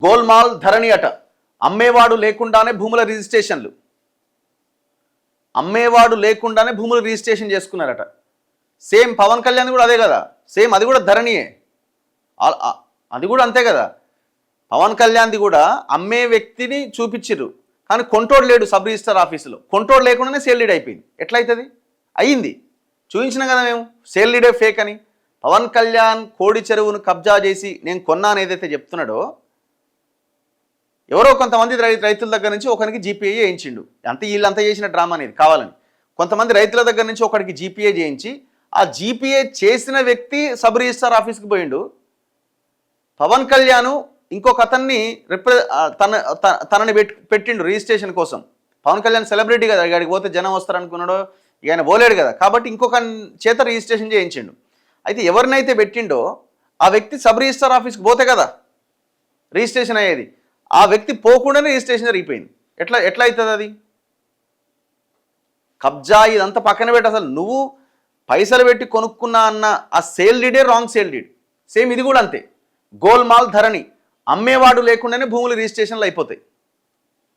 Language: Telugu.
గోల్మాల్ ధరణి అట, అమ్మేవాడు లేకుండానే భూముల రిజిస్ట్రేషన్లు, అమ్మేవాడు లేకుండానే భూములు రిజిస్ట్రేషన్ చేసుకున్నారట. సేమ్ పవన్ కళ్యాణ్ కూడా అదే కదా, సేమ్ అది కూడా ధరణియే, అది కూడా అంతే కదా. పవన్ కళ్యాణ్ది కూడా అమ్మే వ్యక్తిని చూపించిర్రు, కానీ కొంటోడు లేడు సబ్ రిజిస్టర్ ఆఫీసులో. కొంటోడు లేకుండానే సేల్ లీడ్ అయిపోయింది. ఎట్లయితుంది? అయ్యింది, చూపించినాం కదా మేము, సేల్ లీడే ఫేక్ అని. పవన్ కళ్యాణ్ కోడి చెరువును కబ్జా చేసి నేను కొన్నాను ఏదైతే చెప్తున్నాడో, ఎవరో కొంతమంది రైతుల దగ్గర నుంచి ఒకరికి జీపీఏ చేయించిండు. వీళ్ళంతా చేసిన డ్రామా అనేది కావాలని. కొంతమంది రైతుల దగ్గర నుంచి ఒకరికి జీపీఏ చేయించి, ఆ జీపీఏ చేసిన వ్యక్తి సబ్ రిజిస్ట్రార్ ఆఫీస్కి పోయిండు. పవన్ కళ్యాణ్ ఇంకొక అతన్ని తనని పెట్టిండు రిజిస్ట్రేషన్ కోసం. పవన్ కళ్యాణ్ సెలబ్రిటీ కదా, ఇక్కడికి పోతే జనం వస్తారనుకున్నాడో, ఇక ఆయన పోలేడు కదా, కాబట్టి ఇంకొక చేత రిజిస్ట్రేషన్ చేయించిండు. అయితే ఎవరినైతే పెట్టిండో ఆ వ్యక్తి సబ్ రిజిస్ట్రార్ ఆఫీస్కి పోతే కదా రిజిస్ట్రేషన్ అయ్యేది. ఆ వ్యక్తి పోకుండానే రిజిస్ట్రేషన్ జరిగిపోయింది. ఎట్లా అవుతుంది అది? కబ్జా ఇదంతా పక్కన పెట్టి, అసలు నువ్వు పైసలు పెట్టి కొనుక్కున్నా అన్న ఆ సేల్ డీడే రాంగ్ సేల్ డీడ్. సేమ్ ఇది కూడా అంతే. గోల్మాల్ ధరణి, అమ్మేవాడు లేకుండానే భూములు రిజిస్ట్రేషన్లు అయిపోతాయి.